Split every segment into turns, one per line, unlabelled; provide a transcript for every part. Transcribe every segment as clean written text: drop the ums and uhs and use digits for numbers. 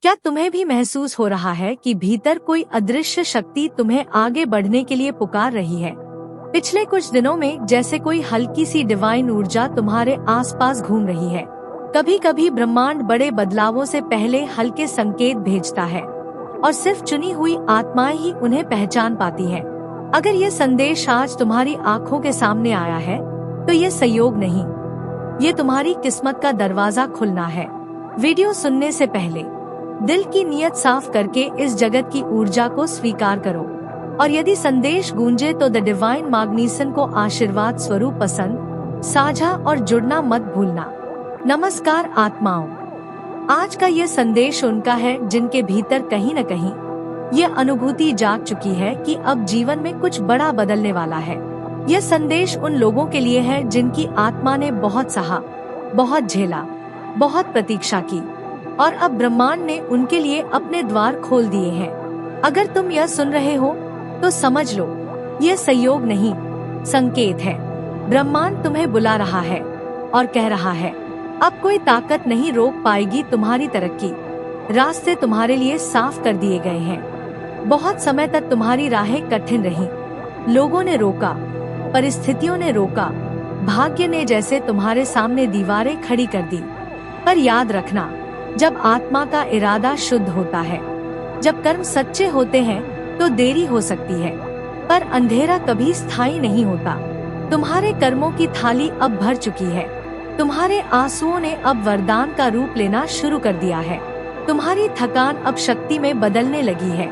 क्या तुम्हें भी महसूस हो रहा है कि भीतर कोई अदृश्य शक्ति तुम्हें आगे बढ़ने के लिए पुकार रही है? पिछले कुछ दिनों में जैसे कोई हल्की सी डिवाइन ऊर्जा तुम्हारे आसपास घूम रही है। कभी कभी ब्रह्मांड बड़े बदलावों से पहले हल्के संकेत भेजता है और सिर्फ चुनी हुई आत्माएं ही उन्हें पहचान पाती है। अगर ये संदेश आज तुम्हारी आंखों के सामने आया है तो ये संयोग नहीं, ये तुम्हारी किस्मत का दरवाजा खुलना है। वीडियो सुनने से पहले दिल की नीयत साफ करके इस जगत की ऊर्जा को स्वीकार करो और यदि संदेश गूंजे तो द डिवाइन मैग्नीसन को आशीर्वाद स्वरूप पसंद, साझा और जुड़ना मत भूलना। नमस्कार आत्माओं, आज का ये संदेश उनका है जिनके भीतर कहीं न कहीं ये अनुभूति जाग चुकी है कि अब जीवन में कुछ बड़ा बदलने वाला है। यह संदेश उन लोगों के लिए है जिनकी आत्मा ने बहुत सहा, बहुत झेला, बहुत प्रतीक्षा की और अब ब्रह्मांड ने उनके लिए अपने द्वार खोल दिए हैं। अगर तुम यह सुन रहे हो तो समझ लो, यह संयोग नहीं, संकेत है। ब्रह्मांड तुम्हें बुला रहा है और कह रहा है, अब कोई ताकत नहीं रोक पाएगी तुम्हारी तरक्की। रास्ते तुम्हारे लिए साफ कर दिए गए हैं। बहुत समय तक तुम्हारी राहें कठिन रहीं। लोगों ने रोका, परिस्थितियों ने रोका, भाग्य ने जैसे तुम्हारे सामने दीवारें खड़ी कर दी। पर याद रखना, जब आत्मा का इरादा शुद्ध होता है, जब कर्म सच्चे होते हैं तो देरी हो सकती है, पर अंधेरा कभी स्थायी नहीं होता। तुम्हारे कर्मों की थाली अब भर चुकी है। तुम्हारे आंसुओं ने अब वरदान का रूप लेना शुरू कर दिया है। तुम्हारी थकान अब शक्ति में बदलने लगी है।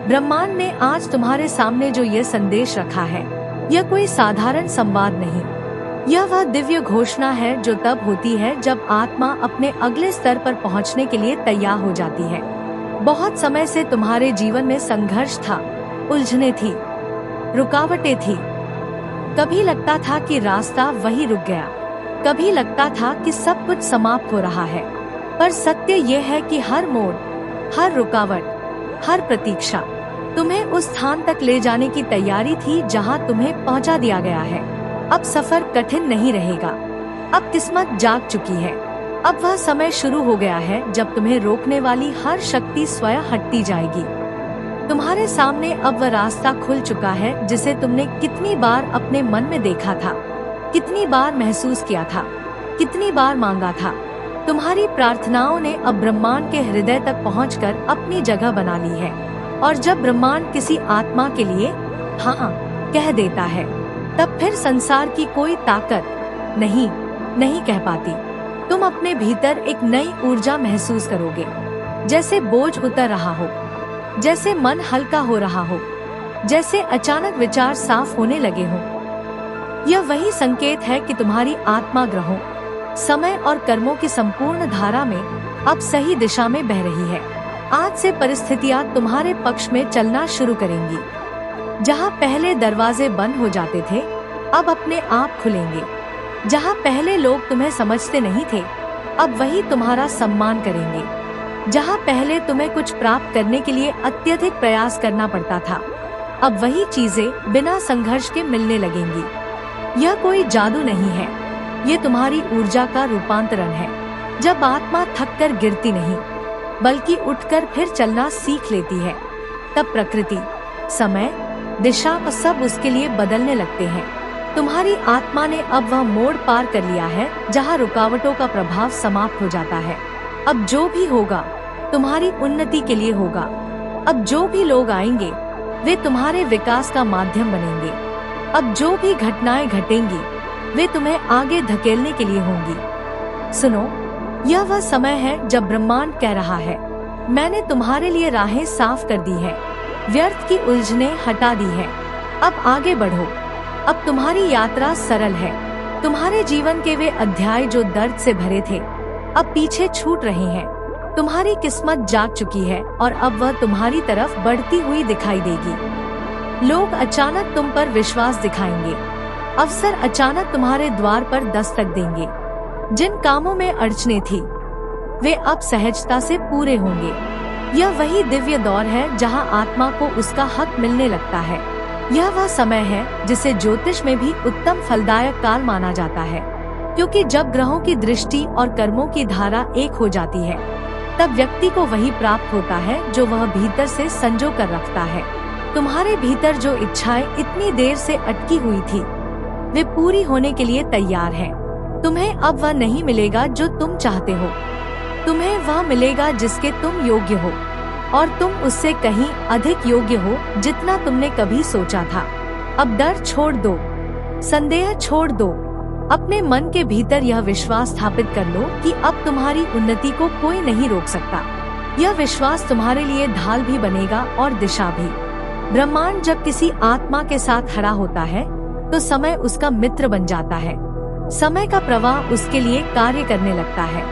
ब्रह्मांड ने आज तुम्हारे सामने जो ये संदेश रखा है, यह कोई साधारण संवाद नहीं, यह वह दिव्य घोषणा है जो तब होती है जब आत्मा अपने अगले स्तर पर पहुंचने के लिए तैयार हो जाती है। बहुत समय से तुम्हारे जीवन में संघर्ष था, उलझने थी, रुकावटें थी। कभी लगता था कि रास्ता वही रुक गया, कभी लगता था कि सब कुछ समाप्त हो रहा है। पर सत्य यह है कि हर मोड़, हर रुकावट, हर प्रतीक्षा तुम्हें उस स्थान तक ले जाने की तैयारी थी जहां तुम्हें पहुंचा दिया गया है। अब सफर कठिन नहीं रहेगा, अब किस्मत जाग चुकी है। अब वह समय शुरू हो गया है जब तुम्हें रोकने वाली हर शक्ति स्वयं हटती जाएगी। तुम्हारे सामने अब वह रास्ता खुल चुका है जिसे तुमने कितनी बार अपने मन में देखा था, कितनी बार महसूस किया था, कितनी बार मांगा था। तुम्हारी प्रार्थनाओं ने अब ब्रह्मांड के हृदय तक पहुंचकर अपनी जगह बना ली है। और जब ब्रह्मांड किसी आत्मा के लिए हाँ कह देता है, तब फिर संसार की कोई ताकत नहीं कह पाती। तुम अपने भीतर एक नई ऊर्जा महसूस करोगे, जैसे बोझ उतर रहा हो, जैसे मन हल्का हो रहा हो, जैसे अचानक विचार साफ होने लगे हो। यह वही संकेत है कि तुम्हारी आत्मा ग्रहों, समय और कर्मों की संपूर्ण धारा में अब सही दिशा में बह रही है। आज से परिस्थितियां तुम्हारे पक्ष में चलना शुरू करेंगी। जहां पहले दरवाजे बंद हो जाते थे, अब अपने आप खुलेंगे। जहां पहले लोग तुम्हें समझते नहीं थे, अब वही तुम्हारा सम्मान करेंगे। जहां पहले तुम्हें कुछ प्राप्त करने के लिए अत्यधिक प्रयास करना पड़ता था, अब वही चीजें बिना संघर्ष के मिलने लगेंगी। यह कोई जादू नहीं है, ये तुम्हारी ऊर्जा का रूपांतरण है। जब आत्मा थक कर गिरती नहीं, बल्कि उठकर फिर चलना सीख लेती है, तब प्रकृति, समय, दिशा और सब उसके लिए बदलने लगते हैं। तुम्हारी आत्मा ने अब वह मोड़ पार कर लिया है जहां रुकावटों का प्रभाव समाप्त हो जाता है। अब जो भी होगा तुम्हारी उन्नति के लिए होगा। अब जो भी लोग आएंगे वे तुम्हारे विकास का माध्यम बनेंगे। अब जो भी घटनाएं घटेंगी वे तुम्हें आगे धकेलने के लिए होंगी। सुनो, यह वह समय है जब ब्रह्मांड कह रहा है, मैंने तुम्हारे लिए राहें साफ कर दी है, व्यर्थ की उलझनें हटा दी है। अब आगे बढ़ो। अब तुम्हारी यात्रा सरल है। तुम्हारे जीवन के वे अध्याय जो दर्द से भरे थे, अब पीछे छूट रहे हैं। तुम्हारी किस्मत जाग चुकी है और अब वह तुम्हारी तरफ बढ़ती हुई दिखाई देगी। लोग अचानक तुम पर विश्वास दिखाएंगे। अवसर अचानक तुम्हारे द्वार पर दस्तक देंगे। जिन कामों में अड़चने थी, वे अब सहजता से पूरे होंगे। यह वही दिव्य दौर है जहां आत्मा को उसका हक मिलने लगता है। यह वह समय है जिसे ज्योतिष में भी उत्तम फलदायक काल माना जाता है, क्योंकि जब ग्रहों की दृष्टि और कर्मों की धारा एक हो जाती है, तब व्यक्ति को वही प्राप्त होता है जो वह भीतर से संजो कर रखता है। तुम्हारे भीतर जो इच्छाएं इतनी देर से अटकी हुई थी, वे पूरी होने के लिए तैयार है। तुम्हें अब वह नहीं मिलेगा जो तुम चाहते हो, तुम्हें वह मिलेगा जिसके तुम योग्य हो, और तुम उससे कहीं अधिक योग्य हो जितना तुमने कभी सोचा था। अब डर छोड़ दो, संदेह छोड़ दो। अपने मन के भीतर यह विश्वास स्थापित कर लो कि अब तुम्हारी उन्नति को कोई नहीं रोक सकता। यह विश्वास तुम्हारे लिए ढाल भी बनेगा और दिशा भी। ब्रह्मांड जब किसी आत्मा के साथ खड़ा होता है तो समय उसका मित्र बन जाता है। समय का प्रवाह उसके लिए कार्य करने लगता है।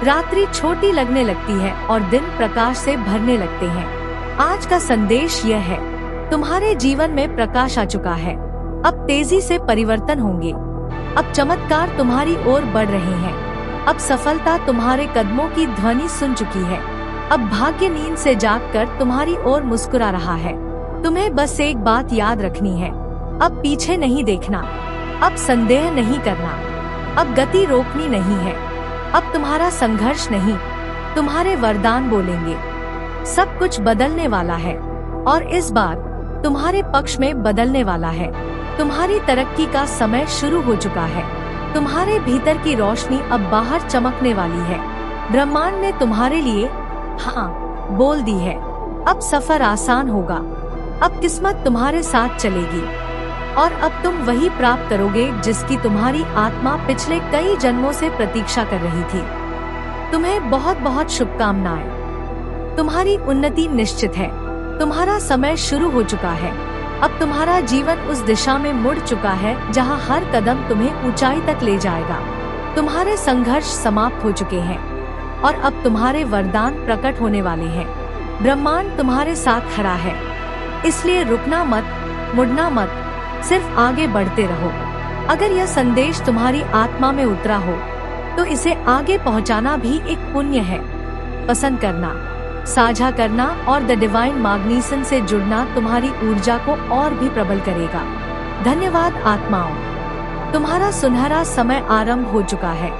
रात्रि छोटी लगने लगती है और दिन प्रकाश से भरने लगते हैं। आज का संदेश यह है, तुम्हारे जीवन में प्रकाश आ चुका है। अब तेजी से परिवर्तन होंगे। अब चमत्कार तुम्हारी ओर बढ़ रहे हैं। अब सफलता तुम्हारे कदमों की ध्वनि सुन चुकी है। अब भाग्य नींद से जागकर तुम्हारी ओर मुस्कुरा रहा है। तुम्हें बस एक बात याद रखनी है, अब पीछे नहीं देखना, अब संदेह नहीं करना, अब गति रोकनी नहीं है। अब तुम्हारा संघर्ष नहीं, तुम्हारे वरदान बोलेंगे। सब कुछ बदलने वाला है और इस बार तुम्हारे पक्ष में बदलने वाला है। तुम्हारी तरक्की का समय शुरू हो चुका है। तुम्हारे भीतर की रोशनी अब बाहर चमकने वाली है। ब्रह्मांड ने तुम्हारे लिए हाँ बोल दी है। अब सफर आसान होगा। अब किस्मत तुम्हारे साथ चलेगी और अब तुम वही प्राप्त करोगे जिसकी तुम्हारी आत्मा पिछले कई जन्मों से प्रतीक्षा कर रही थी। तुम्हें बहुत बहुत शुभकामनाएं। तुम्हारी उन्नति निश्चित है। तुम्हारा समय शुरू हो चुका है। अब तुम्हारा जीवन उस दिशा में मुड़ चुका है जहां हर कदम तुम्हें ऊंचाई तक ले जाएगा। तुम्हारे संघर्ष समाप्त हो चुके हैं और अब तुम्हारे वरदान प्रकट होने वाले हैं। ब्रह्मांड तुम्हारे साथ खड़ा है, इसलिए रुकना मत, मुड़ना मत, सिर्फ आगे बढ़ते रहो। अगर यह संदेश तुम्हारी आत्मा में उतरा हो तो इसे आगे पहुंचाना भी एक पुण्य है। पसंद करना, साझा करना और द डिवाइन मैग्नीसन से जुड़ना तुम्हारी ऊर्जा को और भी प्रबल करेगा। धन्यवाद आत्माओं, तुम्हारा सुनहरा समय आरंभ हो चुका है।